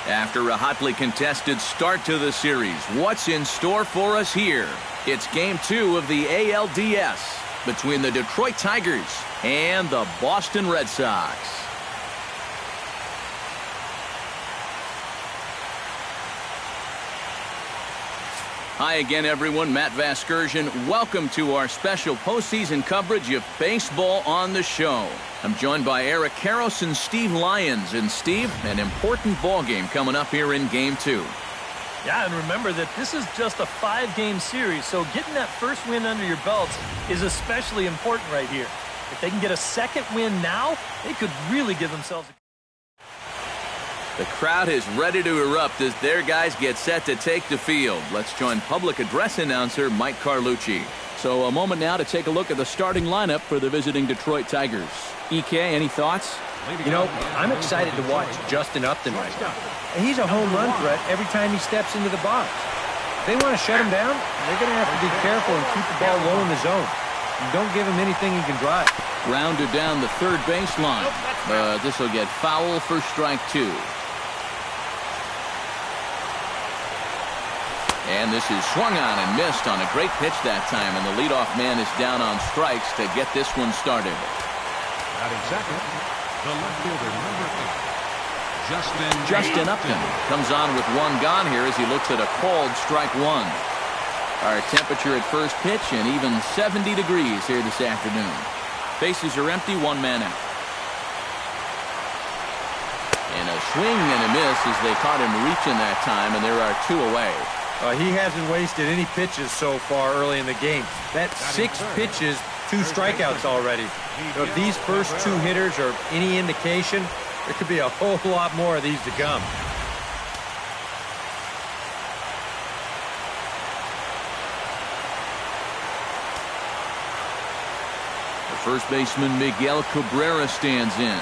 After a hotly contested start to the series, what's in store for us here? It's Game 2 of the ALDS between the Detroit Tigers and the Boston Red Sox. Hi again, everyone. Matt Vasgersian. Welcome to our special postseason coverage of baseball on the show. I'm joined by Eric Karros and Steve Lyons. And Steve, an important ball game coming up here in Game 2. Yeah, and remember that this is just a 5-game series, so getting that first win under your belts is especially important right here. If they can get a second win now, they could really give themselves a... The crowd is ready to erupt as their guys get set to take the field. Let's join public address announcer Mike Carlucci. So a moment now to take a look at the starting lineup for the visiting Detroit Tigers. EK, any thoughts? You know, I'm excited to watch Justin Upton right now. He's a home run threat every time he steps into the box. If they want to shut him down, they're going to have to be careful and keep the ball low in the zone. And don't give him anything he can drive. Grounded down the third baseline. This will get foul for strike 2. And this is swung on and missed on a great pitch that time, and the leadoff man is down on strikes to get this one started. Batting second, the left fielder, number 8, Justin Upton comes on with one gone here as he looks at a called strike 1. Our temperature at first pitch and even 70 degrees here this afternoon. Bases are empty, one man out. And a swing and a miss as they caught him reaching that time, and there are 2 away. He hasn't wasted any pitches so far early in the game. That's 6 pitches, 2 strikeouts already. So if these first 2 hitters are any indication, there could be a whole lot more of these to come. The first baseman Miguel Cabrera stands in.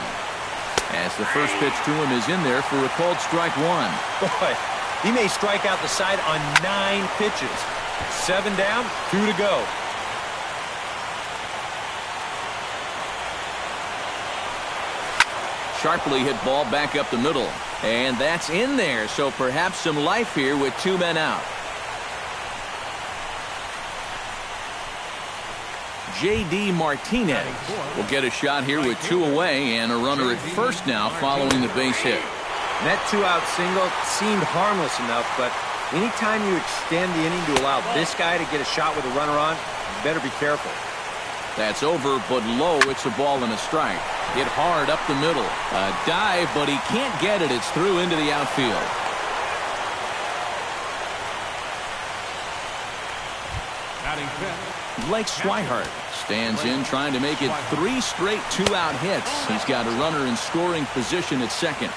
As the first pitch to him is in there for a called strike 1. Boy. He may strike out the side on 9 pitches. 7 down, 2 to go. Sharply hit ball back up the middle. And that's in there, so perhaps some life here with 2 men out. J.D. Martinez will get a shot here with 2 away and a runner at first now following the base hit. And that 2-out single seemed harmless enough, but anytime you extend the inning to allow this guy to get a shot with a runner on, you better be careful. That's over, but low. It's a ball and a strike. Hit hard up the middle. A dive, but he can't get it. It's through into the outfield. Blake Swihart stands in, trying to make it 3 straight 2-out hits. He's got a runner in scoring position at second.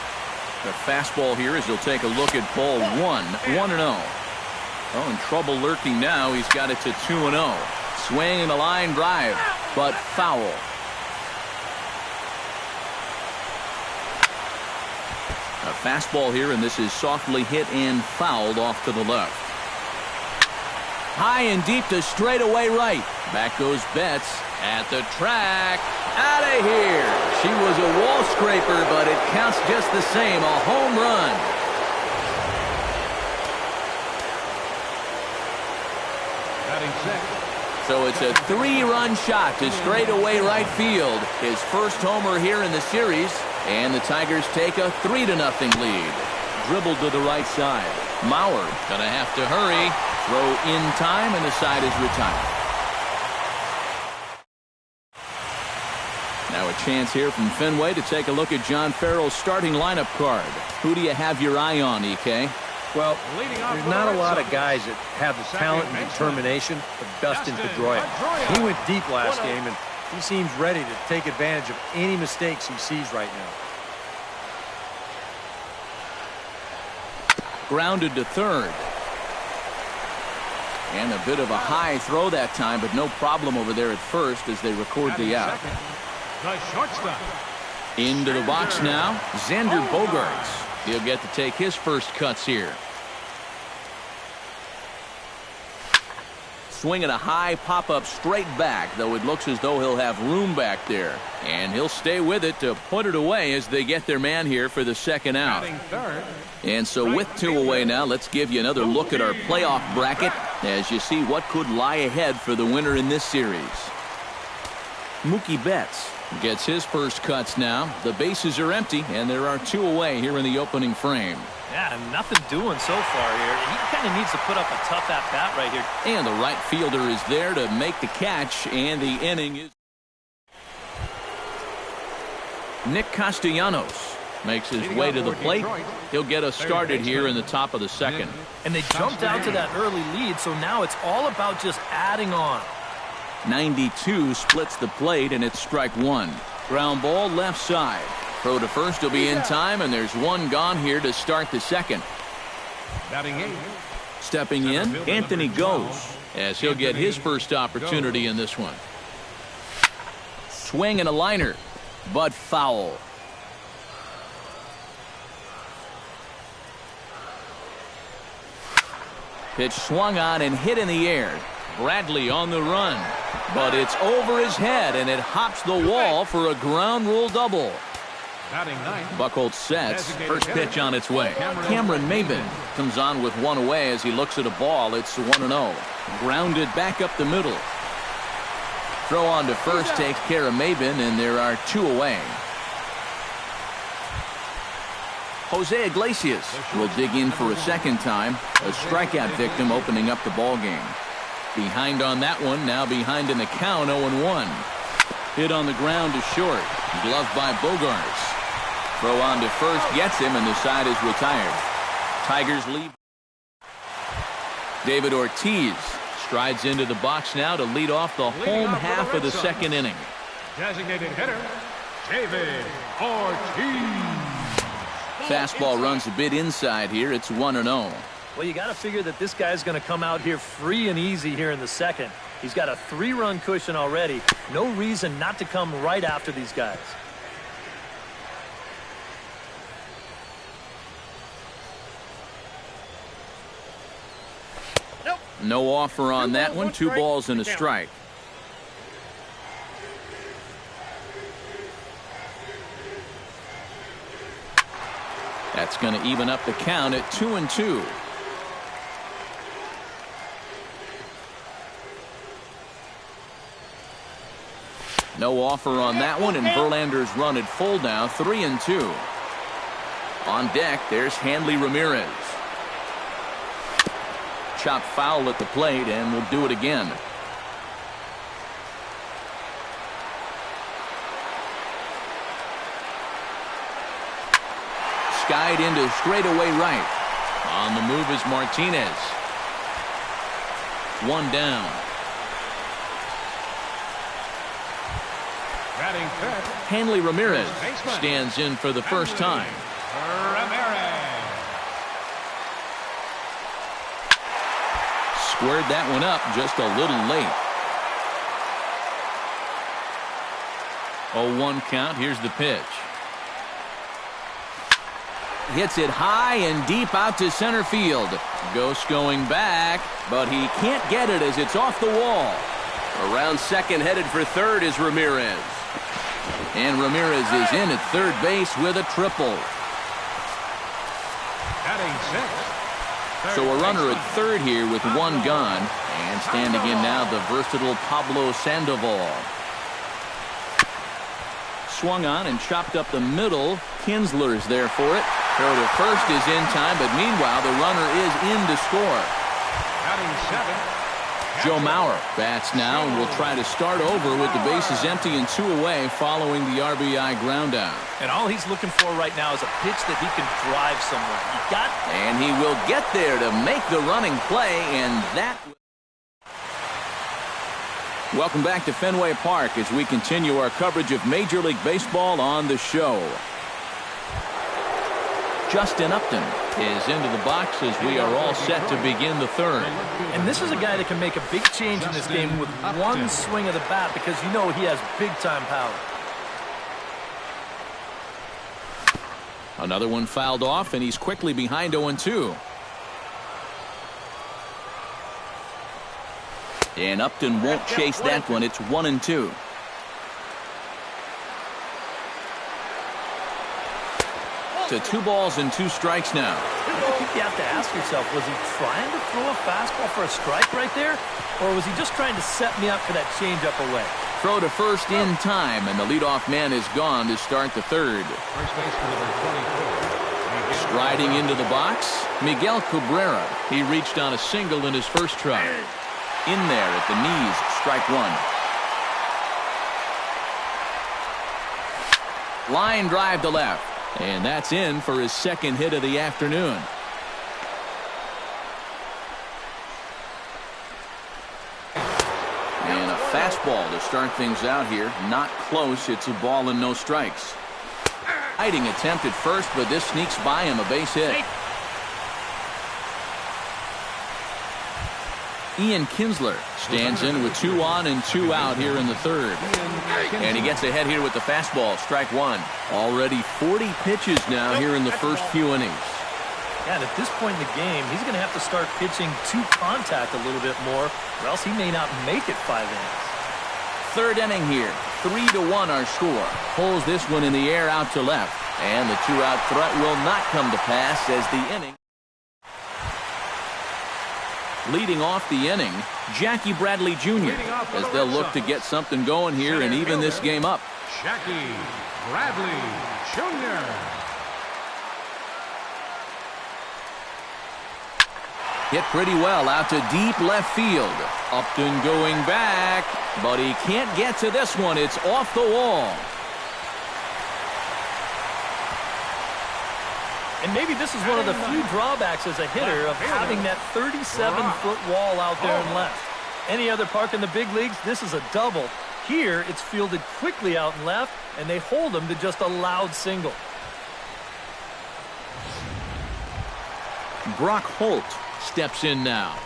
The fastball here as he'll take a look at ball 1, 1-0. Oh, in trouble lurking now. He's got it to 2-0. Swing and a line drive, but foul. A fastball here, and this is softly hit and fouled off to the left. High and deep to straightaway right. Back goes Betts at the track. Out of here. She was a wall scraper, but it counts just the same. A home run. So it's a 3-run shot to straightaway right field. His first homer here in the series. And the Tigers take a 3-0 lead. Dribbled to the right side. Mauer gonna have to hurry. Throw in time, and the side is retired. Now a chance here from Fenway to take a look at John Farrell's starting lineup card. Who do you have your eye on, EK? Well, there's not a lot of guys that have the talent and determination of Dustin Pedroia. He went deep last game, and he seems ready to take advantage of any mistakes he sees right now. Grounded to third. And a bit of a high throw that time, but no problem over there at first as they record the out. The shortstop. Into the box now, Xander Bogaerts. He'll get to take his first cuts here. swinging a high pop-up straight back, though it looks as though he'll have room back there. And he'll stay with it to put it away as they get their man here for the second out. And so with 2 away now, let's give you another look at our playoff bracket as you see what could lie ahead for the winner in this series. Mookie Betts gets his first cuts now. The bases are empty, and there are 2 away here in the opening frame. Yeah, nothing doing so far here. He kind of needs to put up a tough at-bat right here. And the right fielder is there to make the catch, and the inning is... Nick Castellanos makes his way to the plate. He'll get us started here in the top of the second. And they jumped out to that early lead, so now it's all about just adding on. 92 splits the plate, and it's strike 1. Ground ball left side. Throw to first will be in time, and there's 1 gone here to start the second. Batting 8. Stepping in, Anthony goes, as he'll get his first opportunity in this one. Swing and a liner, but foul. Pitch swung on and hit in the air. Bradley on the run, but it's over his head, and it hops the wall for a ground rule double. Buchholz sets. First pitch on its way. Cameron Maybin comes on with 1 away as he looks at a ball. It's 1-0. Grounded back up the middle. Throw on to first takes care of Maybin, and there are 2 away. Jose Iglesias will dig in for a second time. A strikeout victim opening up the ball game. Behind on that one, now behind in the count, 0-1. Hit on the ground to short. Gloved by Bogarts. Throw on to first, gets him, and the side is retired. Tigers lead. David Ortiz strides into the box now to lead off the home half of the second inning. Designated hitter, David Ortiz. Fastball runs a bit inside here. It's 1-0. Well, you got to figure that this guy's going to come out here free and easy here in the second. He's got a 3-run cushion already. No reason not to come right after these guys. No offer on that one. 2 balls and a strike. That's going to even up the count at 2-2. No offer on that one, and Verlander's run at full now, 3-2. On deck, there's Hanley Ramirez. Chop foul at the plate, and we'll do it again. Skied into straightaway right. On the move is Martinez. 1 down. Hanley Ramirez stands in for the first time. Squared that one up just a little late. 0-1 count. Here's the pitch. Hits it high and deep out to center field. Ghost going back, but he can't get it as it's off the wall. Around second, headed for third is Ramirez. And Ramirez is in at third base with a triple. So a runner at third here with 1 gone. And standing in now, the versatile Pablo Sandoval. Swung on and chopped up the middle. Kinsler's there for it. Throw to first is in time, but meanwhile, the runner is in to score. Joe Mauer bats now and will try to start over with the bases empty and 2 away following the RBI ground out. And all he's looking for right now is a pitch that he can drive somewhere. And he will get there to make the running play, and that... Welcome back to Fenway Park as we continue our coverage of Major League Baseball on the show. Justin Upton is into the box as we are all set to begin the third. And this is a guy that can make a big change in this game with 1 swing of the bat because you know he has big-time power. Another one fouled off, and he's quickly behind 0-2. And Upton won't chase that one. It's 1-2. To 2 balls and 2 strikes now. I think you have to ask yourself, was he trying to throw a fastball for a strike right there? Or was he just trying to set me up for that changeup away? Throw to first in time, and the leadoff man is gone to start the third. First baseman number 24. Striding into the box, Miguel Cabrera. He reached on a single in his first try. In there at the knees, strike 1. Line drive to left. And that's in for his second hit of the afternoon. And a fastball to start things out here. Not close. It's a ball and no strikes. Hiding attempt at first, but this sneaks by him, a base hit. Ian Kinsler stands in with 2 on and 2 out here in the third. And he gets ahead here with the fastball, strike 1. Already 40 pitches now here in the first few innings. Yeah, and at this point in the game, he's going to have to start pitching to contact a little bit more, or else he may not make it 5 innings. Third inning here, 3-1 our score. Pulls this one in the air out to left. And the 2-out threat will not come to pass as the inning. Leading off the inning, Jackie Bradley Jr. as they'll look to get something going here and even this game up. Jackie Bradley Jr. Hit pretty well out to deep left field. Upton going back, but he can't get to this one. It's off the wall. And maybe this is one of the few drawbacks as a hitter of having that 37-foot wall out there in left. Any other park in the big leagues, this is a double. Here, it's fielded quickly out in left, and they hold him to just a loud single. Brock Holt steps in now.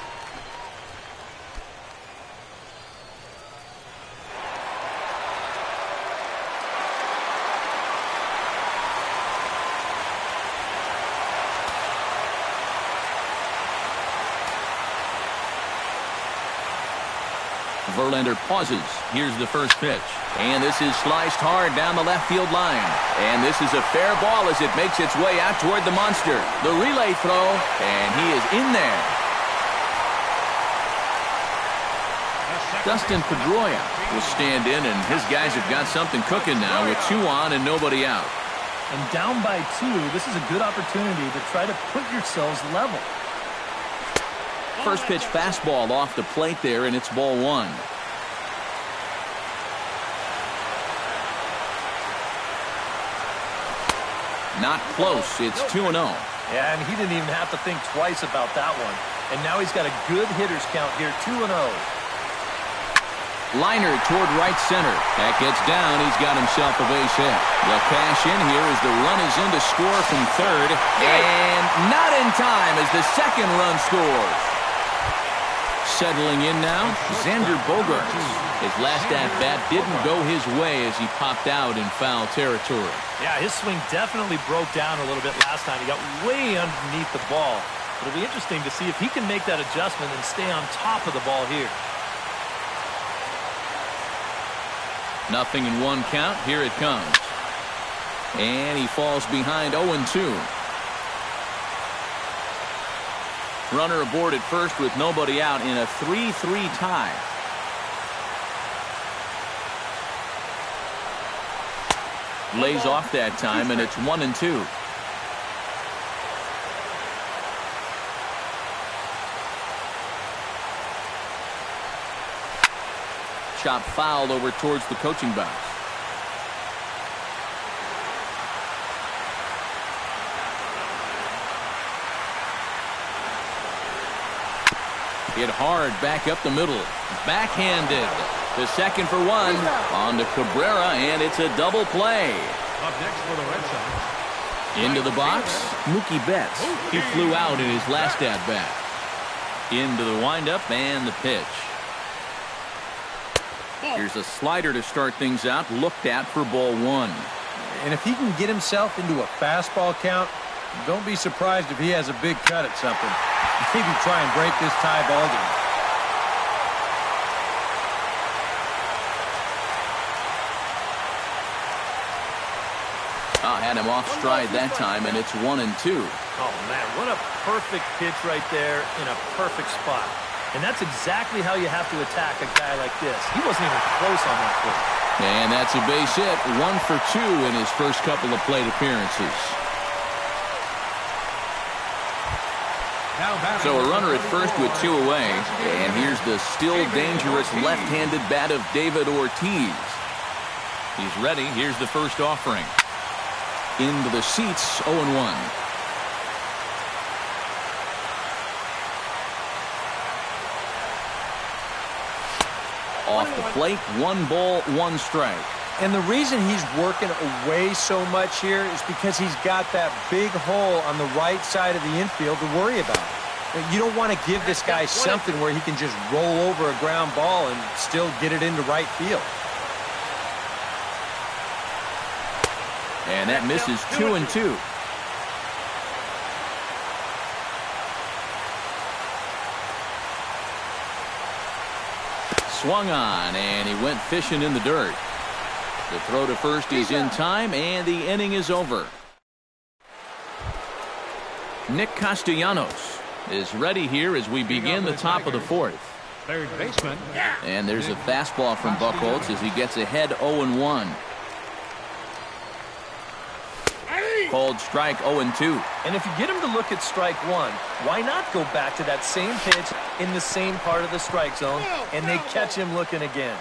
Verlander pauses. Here's the first pitch. And this is sliced hard down the left field line. And this is a fair ball as it makes its way out toward the monster. The relay throw, and he is in there. Dustin Pedroia will stand in, and his guys have got something cooking now with 2 on and nobody out. And down by 2, this is a good opportunity to try to put yourselves level. First pitch fastball off the plate there, and it's ball 1. Not close. It's 2-0. Yeah, and he didn't even have to think twice about that one. And now he's got a good hitters count here, 2-0. Liner toward right center. That gets down. He's got himself a base hit. The cash in here as the run is in to score from third. And not in time as the second run scores. Settling in now, Xander Bogaerts. His last at-bat didn't go his way as he popped out in foul territory. Yeah, his swing definitely broke down a little bit last time. He got way underneath the ball. But it'll be interesting to see if he can make that adjustment and stay on top of the ball here. Nothing in 1 count. Here it comes. And he falls behind 0-2. Runner aboard at first with nobody out in a 3-3 tie. Lays off that time, and it's 1-2. Chop fouled over towards the coaching box. Hit hard back up the middle. Backhanded. To second for 1. On to Cabrera, and it's a double play. Up next for the Red Sox. Into the box, Mookie Betts. He flew out in his last at-bat. Into the windup and the pitch. Here's a slider to start things out, looked at for ball 1. And if he can get himself into a fastball count, don't be surprised if he has a big cut at something. Maybe try and break this tie ball game. Had him off stride that time, and it's 1-2. Oh, man, what a perfect pitch right there in a perfect spot. And that's exactly how you have to attack a guy like this. He wasn't even close on that pitch. And that's a base hit. 1 for 2 in his first couple of plate appearances. So a runner at first with 2 away. And here's the still dangerous left-handed bat of David Ortiz. He's ready. Here's the first offering. Into the seats, 0-1. Off the plate, 1 ball, 1 strike. And the reason he's working away so much here is because he's got that big hole on the right side of the infield to worry about. You don't want to give this guy something where he can just roll over a ground ball and still get it into right field. And that misses 2-2. Swung on, and he went fishing in the dirt. The throw to first is in time, and the inning is over. Nick Castellanos is ready here as we begin the top of the 4th. Third baseman. And there's a fastball from Buchholz as he gets ahead 0-1. Called strike 0-2. And if you get him to look at strike 1, why not go back to that same pitch in the same part of the strike zone, and they catch him looking again.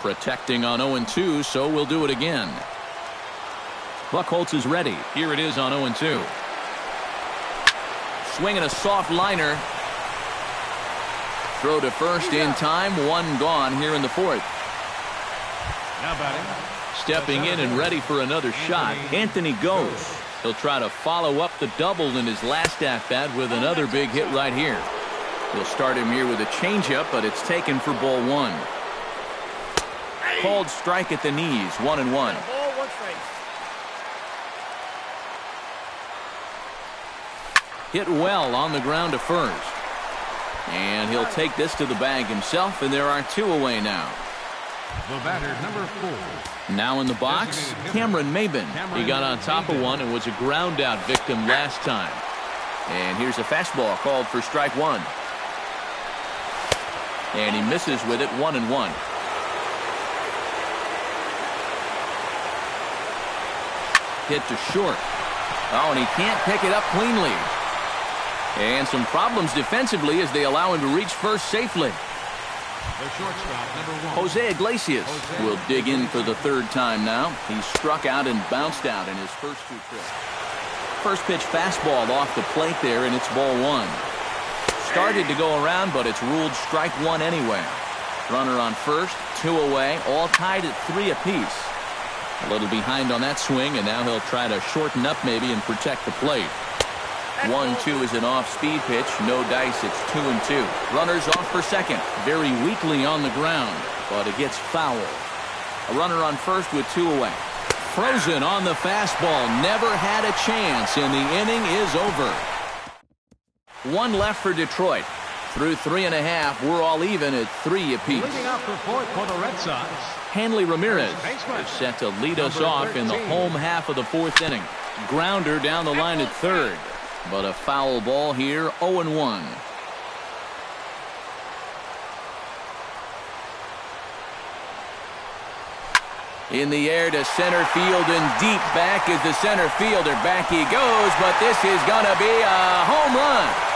Protecting on 0-2, so we'll do it again. Buchholz is ready. Here it is on 0-2. Swinging a soft liner. Throw to first in time. 1 gone here in the 4th. Now batting. Stepping in and ready for another shot. Anthony goes. He'll try to follow up the double in his last at-bat with another big hit right here. He'll start him here with a changeup, but it's taken for ball 1. Called strike at the knees. 1-1. Hit well on the ground to first. And he'll take this to the bag himself, and there are 2 away now. The batter, number 4. Now in the box, Cameron Maben. He got on top of one and was a ground out victim last time. And here's a fastball called for strike 1. And he misses with it. 1-1. Hit to short. Oh, and he can't pick it up cleanly. And some problems defensively as they allow him to reach first safely. The shortstop, number 1. Jose Iglesias will dig in for the 3rd time now. He struck out and bounced out in his first 2 trips. First pitch fastball off the plate there, and it's ball 1. Started to go around, but it's ruled strike 1 anyway. Runner on first, 2 away, all tied at 3 apiece. A little behind on that swing, and now he'll try to shorten up maybe and protect the plate. 1-2 is an off-speed pitch. No dice. It's 2-2. Runners off for second. Very weakly on the ground, but it gets foul. A runner on first with 2 away. Frozen on the fastball. Never had a chance, and the inning is over. 1 left for Detroit. Through 3.5, we're all even at 3 apiece. Leading off the 4th for the Red Sox. Hanley Ramirez is set to lead us off in the home half of the 4th inning. Grounder down the line at 3rd. But a foul ball here, 0-1. In the air to center field and deep back is the center fielder. Back he goes, but this is going to be a home run.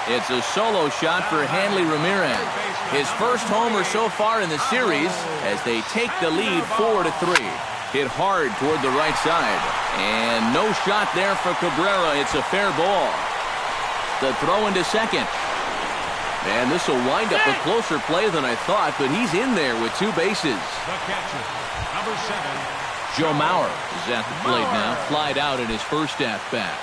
It's a solo shot for Hanley Ramirez. His first homer so far in the series as they take the lead 4-3. Hit hard toward the right side. And no shot there for Cabrera. It's a fair ball. The throw into second. And this will wind up a closer play than I thought, but he's in there with 2 bases. The catcher, number 7. Joe Mauer is at the plate now. Flied out in his first at-bat.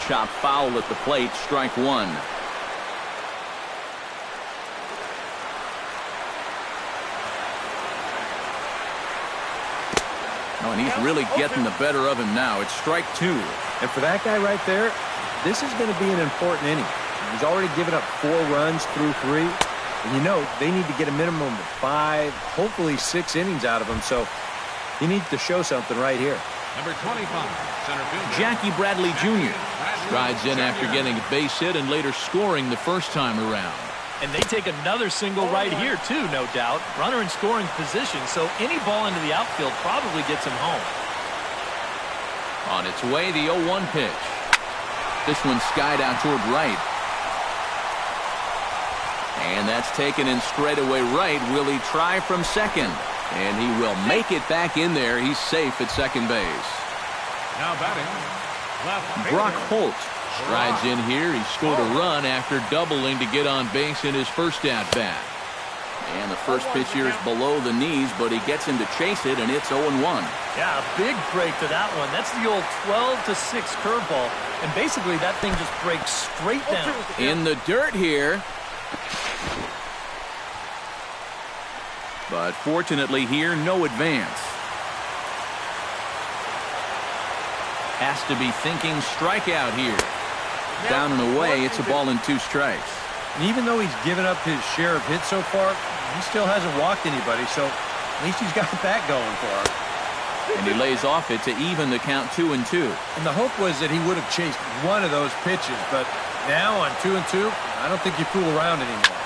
Chop foul at the plate, strike 1. Oh, and he's really getting the better of him now. It's strike 2. And for that guy right there, this is going to be an important inning. He's already given up 4 runs through 3. And you know, they need to get a minimum of 5, hopefully 6 innings out of him. So he needs to show something right here. Number 25, center fielder. Jackie Bradley Jr. strides in after getting a base hit and later scoring the first time around. And they take another single right here, too, no doubt. Runner in scoring position, so any ball into the outfield probably gets him home. On its way, the 0-1 pitch. This one skied out toward right. And that's taken in straightaway right. Will he try from second? And he will make it back in there. He's safe at second base. Now batting, left Brock fielder. Holt strides in here. He scored a run after doubling to get on base in his first at-bat. And the first pitch here is below the knees, but he gets him to chase it, and it's 0-1. Yeah, a big break to that one. That's the old 12-6 curveball. And basically, that thing just breaks straight down. In the dirt here. But fortunately here, no advance. Has to be thinking strikeout here. Down and away, it's a ball and 2 strikes. And even though he's given up his share of hits so far, he still hasn't walked anybody, so at least he's got that going for him. And he lays off it to even the count 2-2. And the hope was that he would have chased one of those pitches, but now on 2-2, I don't think you fool around anymore.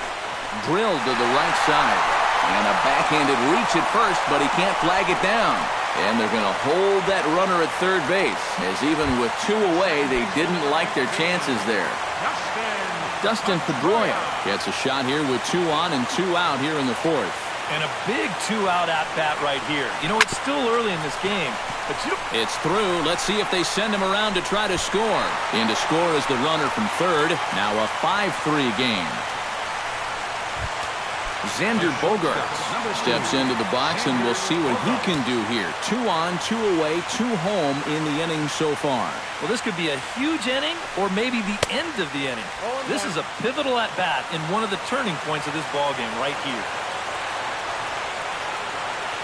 Drilled to the right side. And a backhanded reach at first, but he can't flag it down. And they're going to hold that runner at third base, as even with 2 away, they didn't like their chances there. Dustin Pedroia gets a shot here with 2 on and 2 out here in the 4th. And a big 2-out at-bat right here. You know, it's still early in this game, but you don't... It's through. Let's see if they send him around to try to score. In to score is the runner from third. Now a 5-3 game. Xander Bogaerts steps into the box, and we'll see what he can do here. 2 on, 2 away, 2 home in the inning so far. Well, this could be a huge inning or maybe the end of the inning. This is a pivotal at-bat in one of the turning points of this ballgame right here.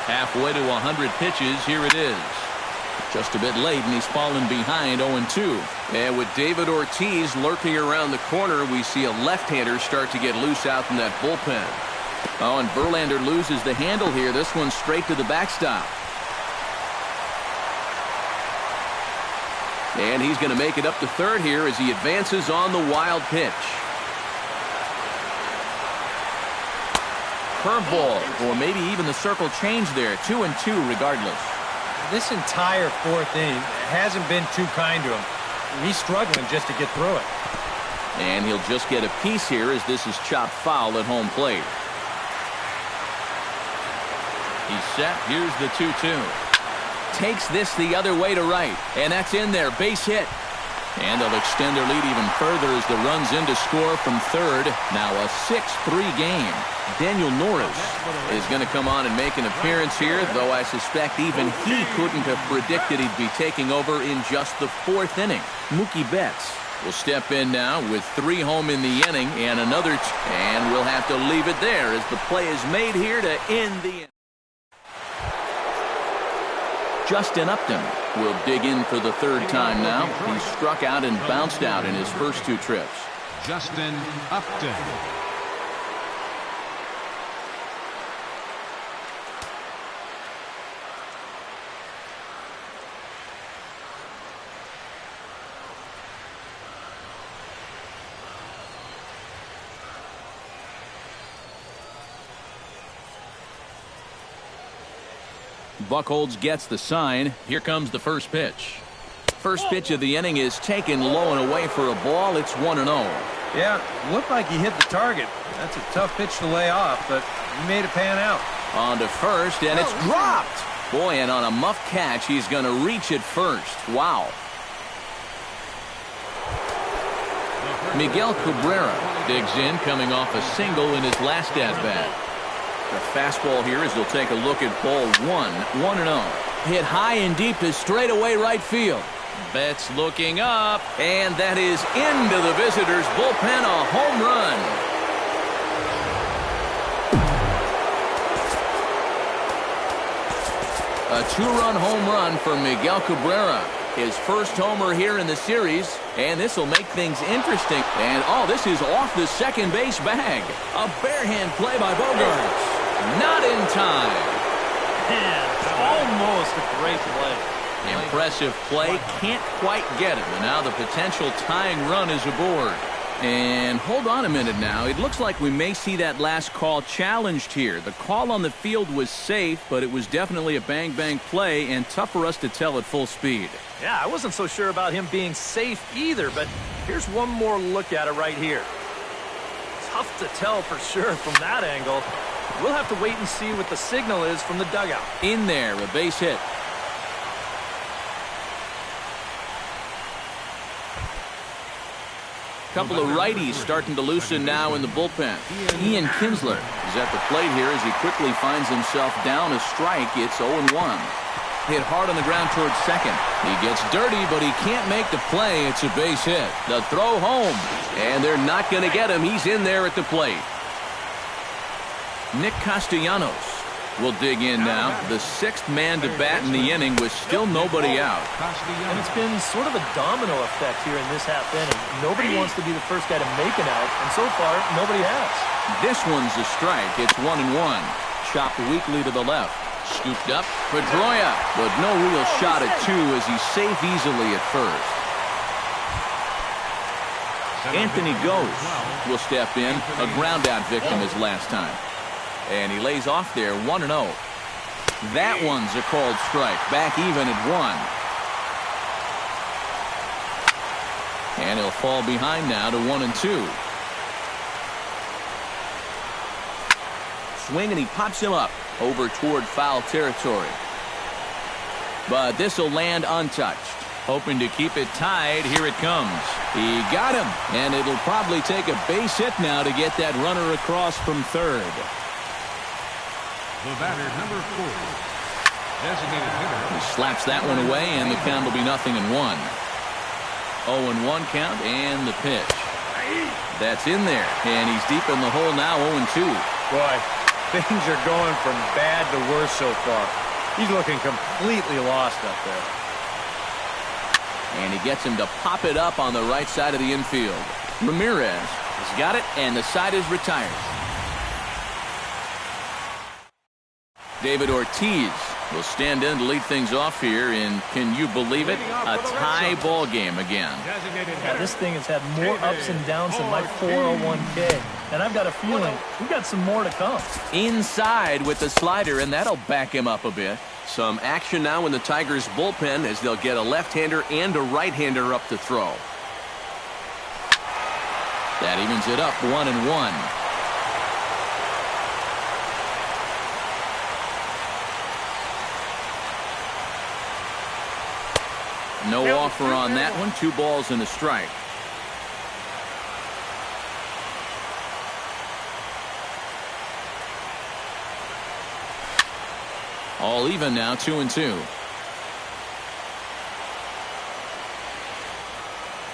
Halfway to 100 pitches, here it is. Just a bit late, and he's fallen behind 0-2. And with David Ortiz lurking around the corner, we see a left-hander start to get loose out in that bullpen. Oh, and Verlander loses the handle here. This one straight to the backstop. And he's going to make it up to third here as he advances on the wild pitch. Curveball, or maybe even the circle change there. 2-2 regardless. This entire 4th inning hasn't been too kind to him. He's struggling just to get through it. And he'll just get a piece here as this is chopped foul at home plate. He's set. Here's the 2-2. Takes this the other way to right. And that's in there. Base hit. And they'll extend their lead even further as the run's in to score from third. Now a 6-3 game. Daniel Norris is going to come on and make an appearance here, though I suspect even he couldn't have predicted he'd be taking over in just the 4th inning. Mookie Betts will step in now with 3 home in the inning and another and we'll have to leave it there as the play is made here to end the inning. Justin Upton will dig in for the 3rd time now. He struck out and bounced out in his first 2 trips. Justin Upton. Buchholz gets the sign. Here comes the first pitch. First pitch of the inning is taken low and away for a ball. It's 1-0. Yeah, looked like he hit the target. That's a tough pitch to lay off, but he made it pan out. On to first, and it's dropped. Boy, and on a muff catch, he's going to reach it first. Wow. Miguel Cabrera digs in, coming off a single in his last at-bat. The fastball here as they'll take a look at ball 1-0. Hit high and deep to straightaway right field. Betts looking up, and that is into the visitors' bullpen, a home run. A 2-run home run for Miguel Cabrera. His first homer here in the series, and this will make things interesting. And, oh, this is off the second base bag. A barehand play by Bogaerts. Not in time. Man, almost a great play. Impressive play. Can't quite get it. And now the potential tying run is aboard. And hold on a minute now. It looks like we may see that last call challenged here. The call on the field was safe, but it was definitely a bang-bang play and tough for us to tell at full speed. Yeah, I wasn't so sure about him being safe either, but here's one more look at it right here. Tough to tell for sure from that angle. We'll have to wait and see what the signal is from the dugout. In there, a base hit. Couple of righties starting to loosen now in the bullpen. Ian Kinsler is at the plate here as he quickly finds himself down a strike. It's 0-1. Hit hard on the ground towards second. He gets dirty, but he can't make the play. It's a base hit. The throw home, and they're not going to get him. He's in there at the plate. Nick Castellanos will dig in now. The sixth man to bat in the inning with still nobody out. And it's been sort of a domino effect here in this half inning. Nobody wants to be the first guy to make an out, and so far, nobody has. This one's a strike. It's 1-1. Chopped weakly to the left. Scooped up. Pedroia, but no real shot at two as he's safe easily at first. Anthony Gose will step in. A ground-out victim his last time. And he lays off there, 1-0. That one's a called strike. Back even at 1. And he'll fall behind now to 1-2. Swing, and he pops him up over toward foul territory. But this will land untouched. Hoping to keep it tied. Here it comes. He got him. And it'll probably take a base hit now to get that runner across from third. The batter, number 4. Designated hitter. He slaps that one away, and the count will be 0-1. 0-1 count, and the pitch. That's in there, and he's deep in the hole now, 0-2. Boy, things are going from bad to worse so far. He's looking completely lost up there. And he gets him to pop it up on the right side of the infield. Ramirez has got it, and the side is retired. David Ortiz will stand in to lead things off here, and can you believe it? A tie ball game again. Yeah, this thing has had more ups and downs than my 401k, and I've got a feeling we've got some more to come. Inside with the slider, and that'll back him up a bit. Some action now in the Tigers' bullpen as they'll get a left-hander and a right-hander up to throw. That evens it up, 1-1. No offer on that one. 2 balls and a strike. All even now, 2-2.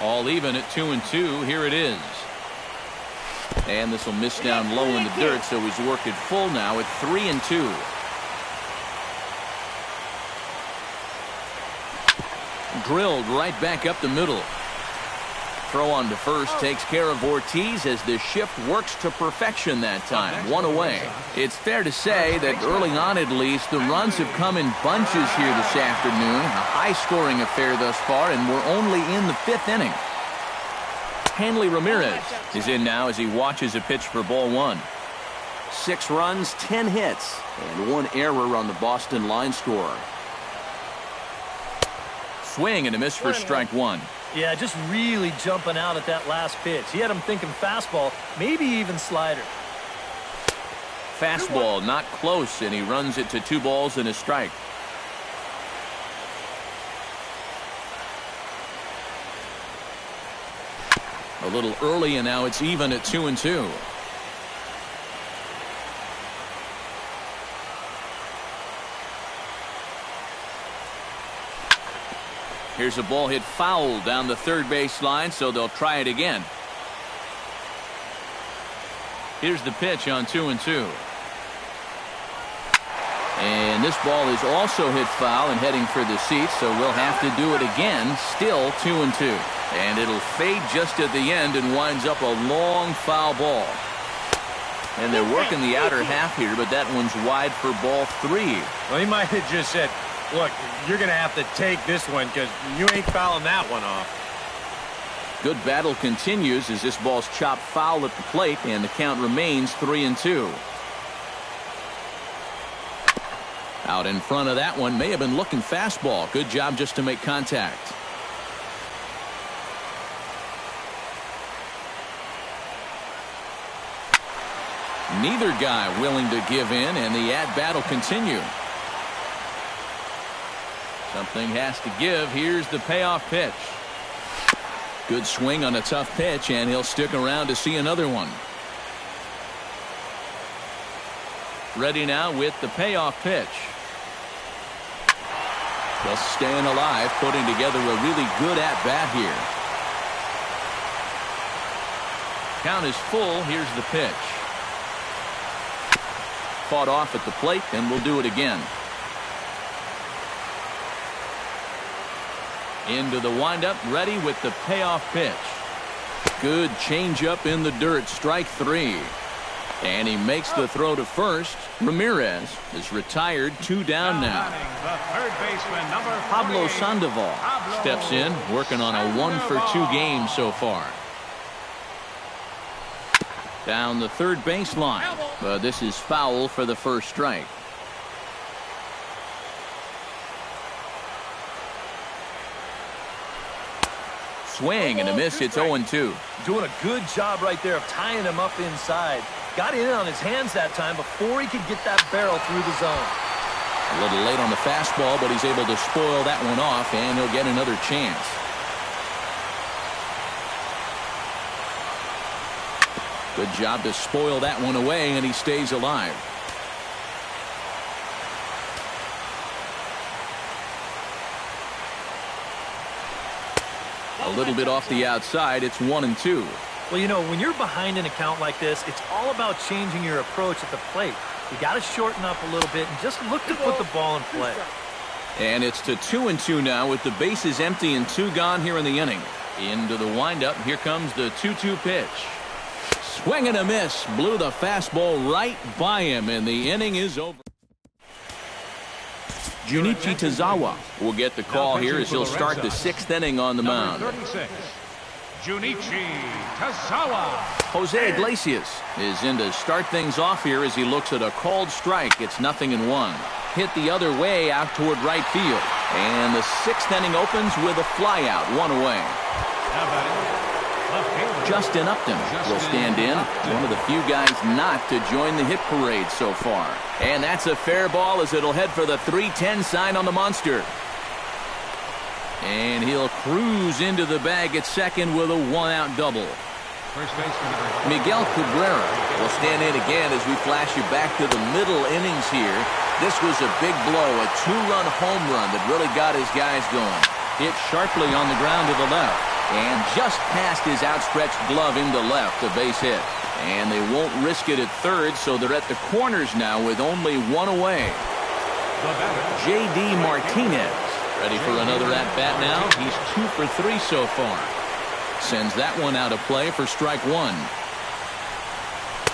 All even at 2-2. Here it is. And this will miss down low in the dirt, so he's worked it full now at 3-2. Drilled right back up the middle. Throw on to first takes care of Ortiz as the shift works to perfection that time. 1 away. It's fair to say that early on at least, the runs have come in bunches here this afternoon. A high-scoring affair thus far, and we're only in the 5th inning. Hanley Ramirez is in now as he watches a pitch for ball 1. 6 runs, 10 hits, and 1 error on the Boston line scorer. Swing and a miss for strike 1. Yeah, just really jumping out at that last pitch. He had him thinking fastball, maybe even slider. Fastball not close, and he runs it to 2 balls and a strike. A little early, and now it's even at 2-2. Here's a ball hit foul down the third base line, so they'll try it again. Here's the pitch on 2-2. And And this ball is also hit foul and heading for the seats, so we'll have to do it again. Still 2-2. And it'll fade just at the end and winds up a long foul ball. And they're working the outer half here, but that one's wide for ball 3. Well, he might have just said, look, you're going to have to take this one because you ain't fouling that one off. Good battle continues as this ball's chopped foul at the plate, and the count remains 3-2. Out in front of that one, may have been looking fastball. Good job just to make contact. Neither guy willing to give in, and the at-bat will continue. Something has to give. Here's the payoff pitch. Good swing on a tough pitch, and he'll stick around to see another one. Ready now with the payoff pitch. Just staying alive, putting together a really good at-bat here. Count is full. Here's the pitch. Fought off at the plate, and we'll do it again. Into the windup, ready with the payoff pitch. Good changeup in the dirt, strike 3. And he makes the throw to first. Ramirez is retired, 2 down now. Pablo Sandoval steps in, working on a 1-for-2 game so far. Down the third baseline, but this is foul for the first strike. Swing and a miss. It's 0-2. Doing a good job right there of tying him up inside. Got in on his hands that time before he could get that barrel through the zone. A little late on the fastball, but he's able to spoil that one off, and he'll get another chance. Good job to spoil that one away, and he stays alive. A little bit off the outside. It's 1-2. Well, you know, when you're behind an account like this, it's all about changing your approach at the plate. You got to shorten up a little bit and just look to put the ball in play. And it's to 2-2 now with the bases empty and 2 gone here in the inning. Into the windup. Here comes the 2-2 pitch. Swing and a miss. Blew the fastball right by him, and the inning is over. Junichi Tazawa will get the call here as he'll start the 6th inning on the mound. Junichi Tazawa. Jose Iglesias is in to start things off here as he looks at a called strike. It's 0-1. Hit the other way out toward right field. And the 6th inning opens with a flyout, 1 away. Justin Upton will stand in, one of the few guys not to join the hit parade so far. And that's a fair ball as it'll head for the 3-10 sign on the monster. And he'll cruise into the bag at second with a 1-out double. Miguel Cabrera will stand in again as we flash you back to the middle innings here. This was a big blow, a 2-run home run that really got his guys going. Hit sharply on the ground to the left. And just past his outstretched glove into left, a base hit. And they won't risk it at third, so they're at the corners now with only 1 away. J.D. Martinez ready for another at-bat now. He's 2 for 3 so far. Sends that one out of play for strike 1.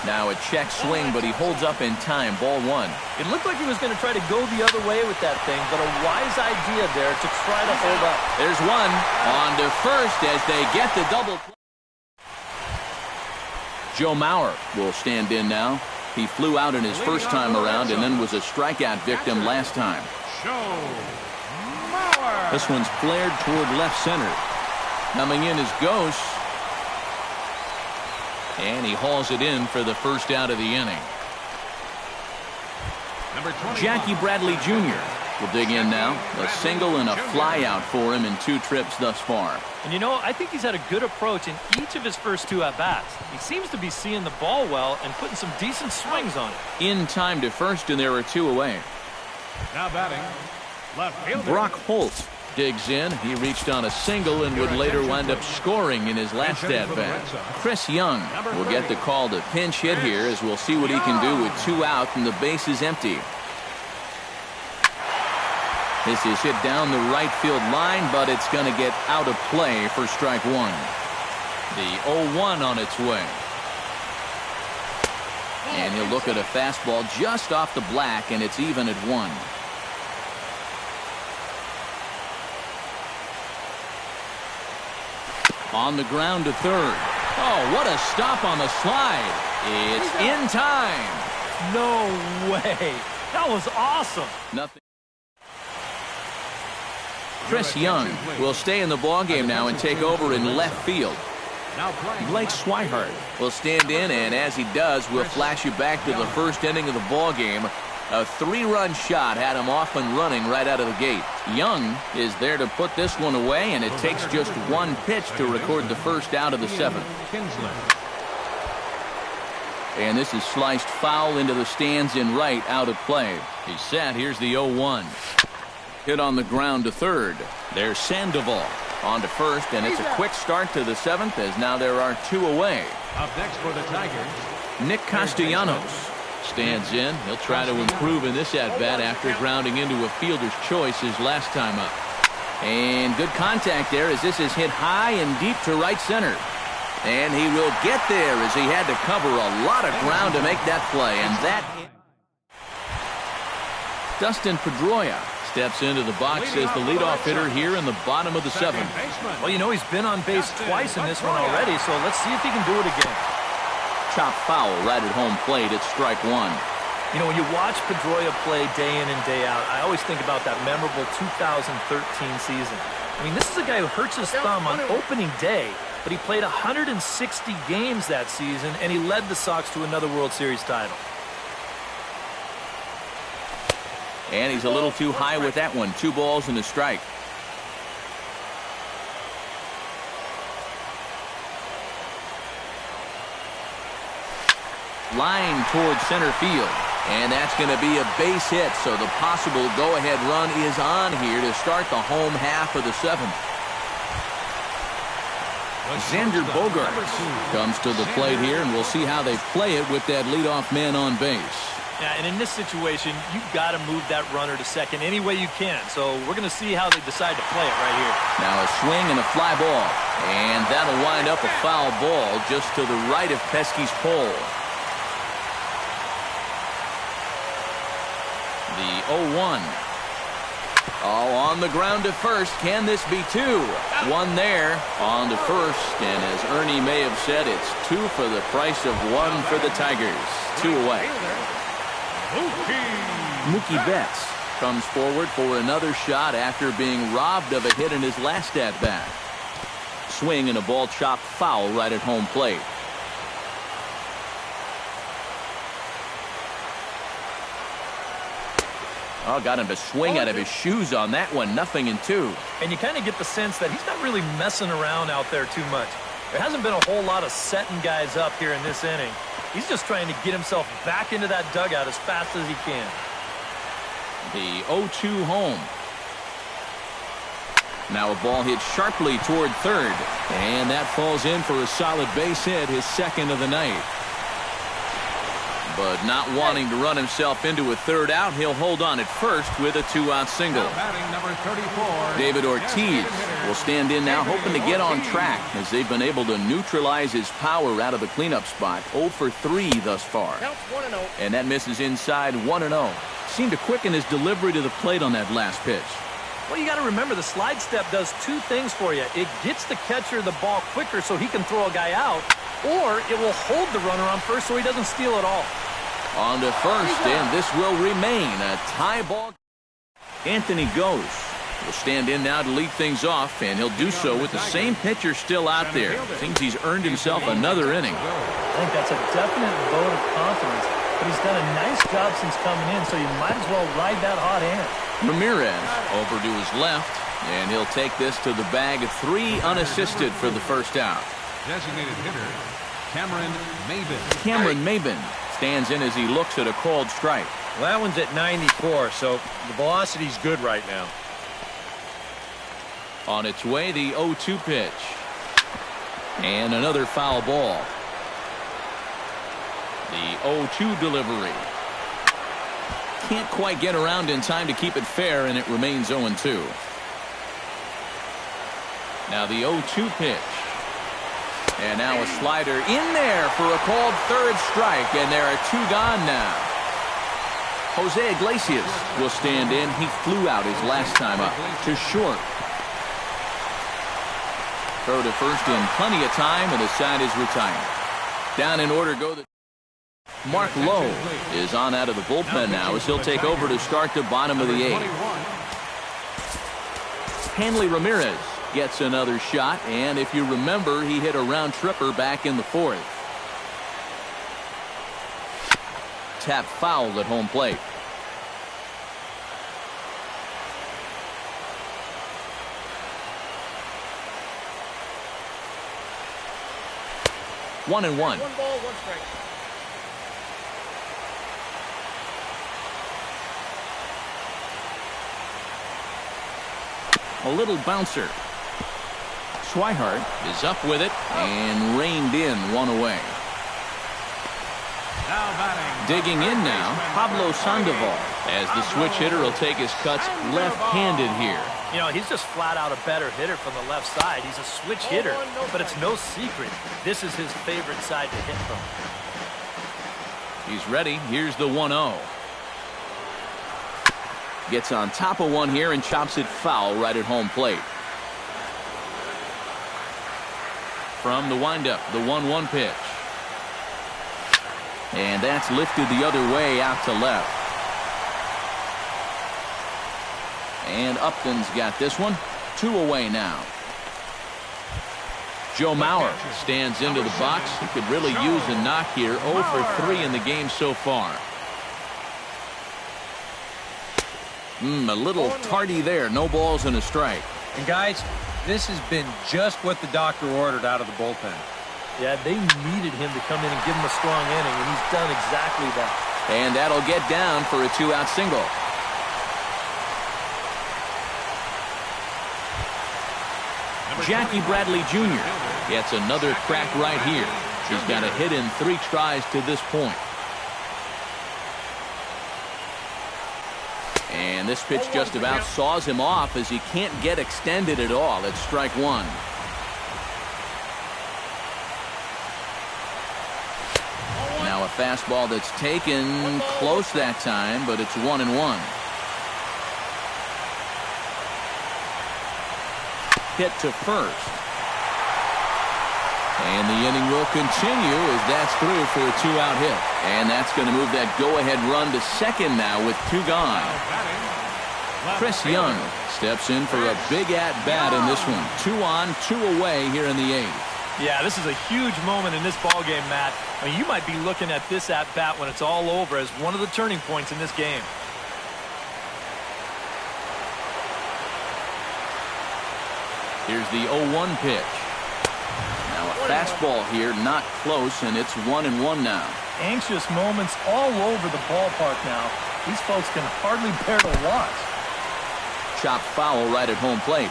Now a check swing, but he holds up in time. Ball 1. It looked like he was going to try to go the other way with that thing, but a wise idea there to try to hold up. There's one on to first as they get the double. Joe Mauer will stand in now. He flew out in his first time around and then was a strikeout victim last time. This one's flared toward left center. Coming in is Ghost. And he hauls it in for the first out of the inning. Jackie Bradley Jr. will dig in now. A single and a fly out for him in 2 trips thus far. And you know, I think he's had a good approach in each of his first 2 at-bats. He seems to be seeing the ball well and putting some decent swings on it. In time to first, and there are 2 away. Now batting, left fielder Brock Holt digs in. He reached on a single and would later wind up scoring in his last at-bat. Chris Young will get the call to pinch hit here as we'll see what he can do with 2 out and the base is empty. This is hit down the right field line, but it's going to get out of play for strike one. The 0-1 on its way. And he'll look at a fastball just off the black, and it's even at 1. On the ground to third. Oh, what a stop on the slide. It's in time. No way. That was awesome. Nothing. Chris Young will stay in the ballgame now and take over in left field. Blake Swihart will stand in, and as he does, we'll flash you back to the first inning of the ballgame. A 3-run shot had him off and running right out of the gate. Young is there to put this one away, and it takes just one pitch to record the first out of the 7th. And this is sliced foul into the stands in right, out of play. He's set. Here's the 0-1. Hit on the ground to third. There's Sandoval on to first, and it's a quick start to the 7th as now there are 2 away. Up next for the Tigers, Nick Castellanos stands in. He'll try to improve in this at-bat after grounding into a fielder's choice his last time up. And good contact there as this is hit high and deep to right center. And he will get there as he had to cover a lot of ground to make that play. And that Dustin Pedroia steps into the box as the leadoff hitter here in the bottom of the 7th. Well, you know, he's been on base twice in this one already, so let's see if he can do it again. Chop foul right at home plate. It's strike 1. You know, when you watch Pedroia play day in and day out, I always think about that memorable 2013 season. I mean, this is a guy who hurts his thumb on opening day, but he played 160 games that season, and he led the Sox to another World Series title. And he's a little too high with that one. 2 balls and a strike. Line towards center field. And that's going to be a base hit. So the possible go-ahead run is on here to start the home half of the 7th. Xander Bogaerts comes to the plate here, and we'll see how they play it with that leadoff man on base. Yeah, and in this situation, you've got to move that runner to second any way you can. So we're going to see how they decide to play it right here. Now a swing and a fly ball. And that'll wind up a foul ball just to the right of Pesky's pole. The 0-1. Oh, on the ground to first. Can this be 2? 1 there on to first. And as Ernie may have said, it's 2 for the price of 1 for the Tigers. 2 away. Mookie Betts comes forward for another shot after being robbed of a hit in his last at-bat. Swing and a ball chopped foul right at home plate. Oh, got him to swing out of his shoes on that one. 0-2. And you kind of get the sense that he's not really messing around out there too much. There hasn't been a whole lot of setting guys up here in this inning. He's just trying to get himself back into that dugout as fast as he can. The 0-2 home. Now a ball hit sharply toward third. And that falls in for a solid base hit, his 2nd of the night. But not wanting to run himself into a third out, he'll hold on at first with a 2-out single. number 34, David Ortiz will stand in now, hoping to get on track as they've been able to neutralize his power out of the cleanup spot. 0 for 3 thus far. And that misses inside. 1-0. Seemed to quicken his delivery to the plate on that last pitch. Well, you got to remember the slide step does 2 things for you. It gets the catcher the ball quicker so he can throw a guy out, or it will hold the runner on first so he doesn't steal it all. On to first, and this will remain a tie ball. Anthony Gose will stand in now to lead things off, and he'll do so with the same pitcher still out there. Seems he's earned himself another inning. I think that's a definite vote of confidence, but he's done a nice job since coming in, so you might as well ride that hot hand. Ramirez over to his left, and he'll take this to the bag of 3 unassisted for the first out. designated hitter, Cameron Maybin. Cameron Maybin stands in as he looks at a called strike. Well, that one's at 94, so the velocity's good right now. On its way, the 0-2 pitch. And another foul ball. The 0-2 delivery. can't quite get around in time to keep it fair, and it remains 0-2. Now the 0-2 pitch. And now a slider in there for a called third strike, and there are 2 gone now. Jose Iglesias will stand in. He flew out his last time up to short. Throw to first in plenty of time, and the side is retired. Down in order go the Mark Lowe is on out of the bullpen now as he'll take over to start the bottom of the 8th. Hanley Ramirez gets another shot, and if you remember, he hit a round tripper back in the 4th. Tap foul at home plate. One and one. 1 ball, 1 strike. A little bouncer. Swihart is up with it and reined in 1 away. Now batting. Digging in now, Pablo Sandoval, as the switch hitter will take his cuts left-handed here. You know, he's just flat out a better hitter from the left side. He's a switch hitter, but it's no secret. This is his favorite side to hit from. He's ready. Here's the 1-0. Gets on top of one here and chops it foul right at home plate. From the windup, the 1-1 pitch. And that's lifted the other way out to left. And Upton's got this one. 2 away now. Joe Mauer stands into the box. He could really use a knock here. 0 for 3 in the game so far. A little tardy there. No balls and a strike. And guys, this has been just what the doctor ordered out of the bullpen. Yeah, they needed him to come in and give him a strong inning, and he's done exactly that. And that'll get down for a 2-out single. Jackie Bradley Jr. gets another crack right here. He's got a hit in 3 tries to this point. And this pitch just about saws him off as he can't get extended at all. It's strike 1. Now a fastball that's taken close that time, but it's 1-1. Hit to first. And the inning will continue as that's through for a 2-out hit. And that's going to move that go-ahead run to second now with 2 gone. Chris Young steps in for a big at-bat in this one. 2 on, 2 away here in the 8th. Yeah, this is a huge moment in this ball game, Matt. I mean, you might be looking at this at-bat when it's all over as one of the turning points in this game. Here's the 0-1 pitch. Now a fastball here, not close, and it's 1-1 now. Anxious moments all over the ballpark now. These folks can hardly bear to watch. Chopped foul right at home plate.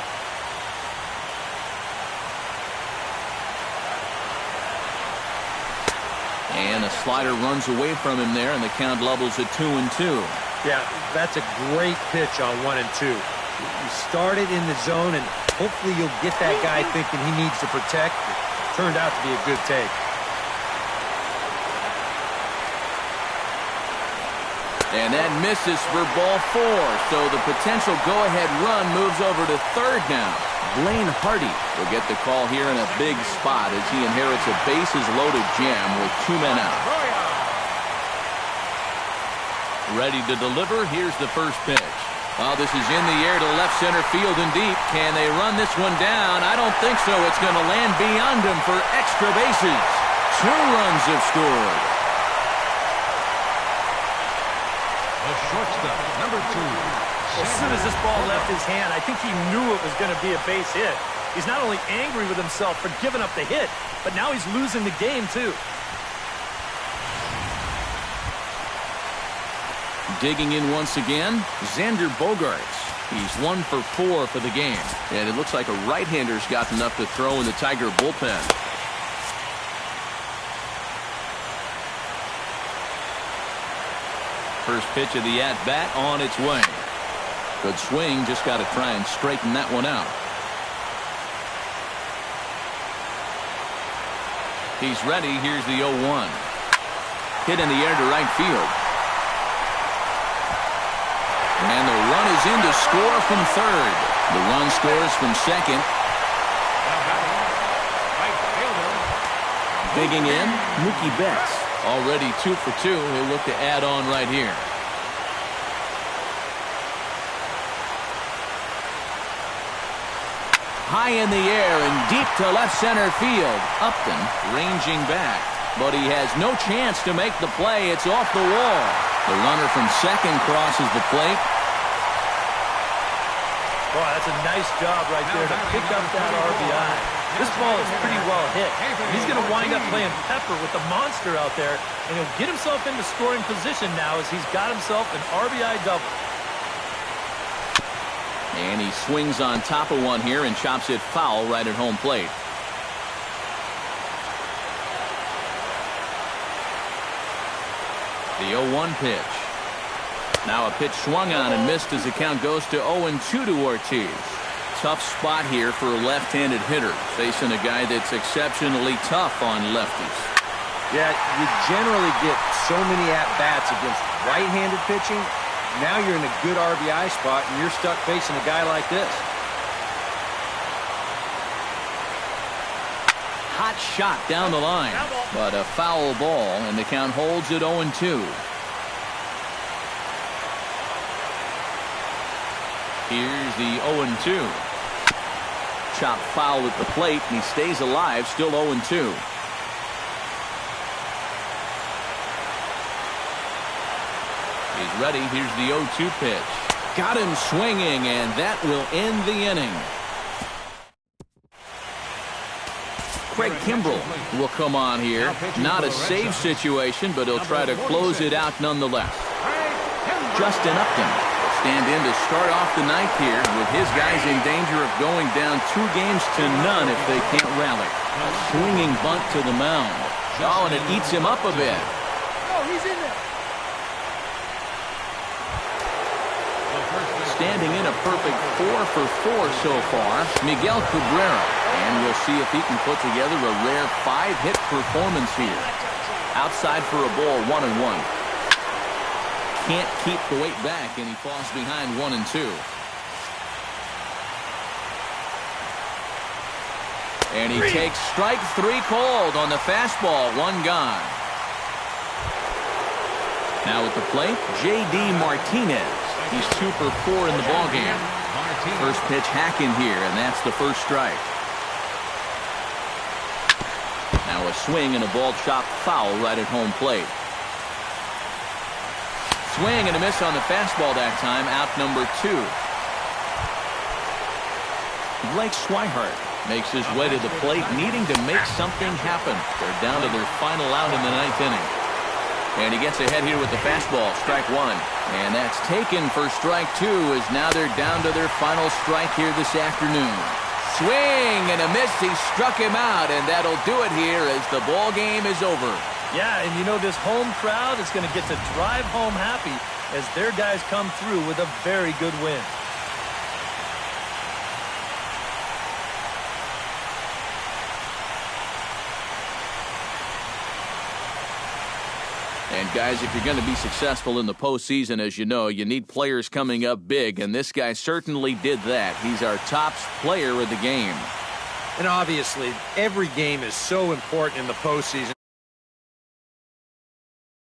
And a slider runs away from him there, and the count levels at 2-2. Yeah, that's a great pitch on 1 and 2. You started in the zone, and hopefully you'll get that guy thinking he needs to protect. It turned out to be a good take. And that misses for ball 4. So the potential go-ahead run moves over to third now. Blaine Hardy will get the call here in a big spot as he inherits a bases-loaded jam with 2 men out. Ready to deliver. Here's the first pitch. Oh, this is in the air to left center field and deep. Can they run this one down? I don't think so. It's going to land beyond him for extra bases. 2 runs have scored. The shortstop, number 2. As soon as this ball left his hand, I think he knew it was going to be a base hit. He's not only angry with himself for giving up the hit, but now he's losing the game, too. Digging in once again, Xander Bogaerts. He's 1 for 4 for the game. And it looks like a right-hander's got enough to throw in the Tiger bullpen. First pitch of the at-bat on its way. Good swing, just got to try and straighten that one out. He's ready. Here's the 0-1. Hit in the air to right field. And the run is in to score from third. The run scores from second. Digging in, Mookie Betts. Already 2 for 2. He'll look to add on right here. High in the air and deep to left center field. Upton ranging back, but he has no chance to make the play. It's off the wall. The runner from second crosses the plate. Boy, that's a nice job right there to pick up that RBI. This ball is pretty well hit. He's going to wind up playing pepper with the monster out there, and he'll get himself into scoring position now as he's got himself an RBI double. And he swings on top of one here and chops it foul right at home plate. The 0-1 pitch. Now a pitch swung on and missed as the count goes to 0-2 to Ortiz. Tough spot here for a left-handed hitter, facing a guy that's exceptionally tough on lefties. Yeah, you generally get so many at-bats against right-handed pitching. Now you're in a good RBI spot, and you're stuck facing a guy like this. Hot shot down the line, but a foul ball, and the count holds at 0-2. Here's the 0-2. Chop foul at the plate, and he stays alive, still 0-2. He's ready. Here's the 0-2 pitch. Got him swinging, and that will end the inning. Craig Kimbrell will come on here. Not a save situation, but he'll try to close it out nonetheless. Justin Upton will stand in to start off the ninth here, with his guys in danger of going down 2-0 if they can't rally. A swinging bunt to the mound. Oh, and it eats him up a bit. Oh, he's in there. Standing in a perfect 4 for 4 so far, Miguel Cabrera. And we'll see if he can put together a rare 5-hit performance here. Outside for a ball, 1-1. Can't keep the weight back, and he falls behind 1-2. And he takes strike 3 called on the fastball, 1 gone. Now at the plate, J.D. Martinez. He's 2 for 4 in the ballgame. First pitch hacking here, and that's the first strike. Now a swing and a ball chopped foul right at home plate. Swing and a miss on the fastball that time, out number 2. Blake Swihart makes his way to the plate, needing to make something happen. They're down to their final out in the 9th inning. And he gets ahead here with the fastball, strike 1. And that's taken for strike 2, as now they're down to their final strike here this afternoon. Swing and a miss. He struck him out, and that'll do it here as the ball game is over. Yeah, and you know this home crowd is going to get to drive home happy as their guys come through with a very good win. And guys, if you're going to be successful in the postseason, as you know, you need players coming up big, and this guy certainly did that. He's our top player of the game. And obviously, every game is so important in the postseason.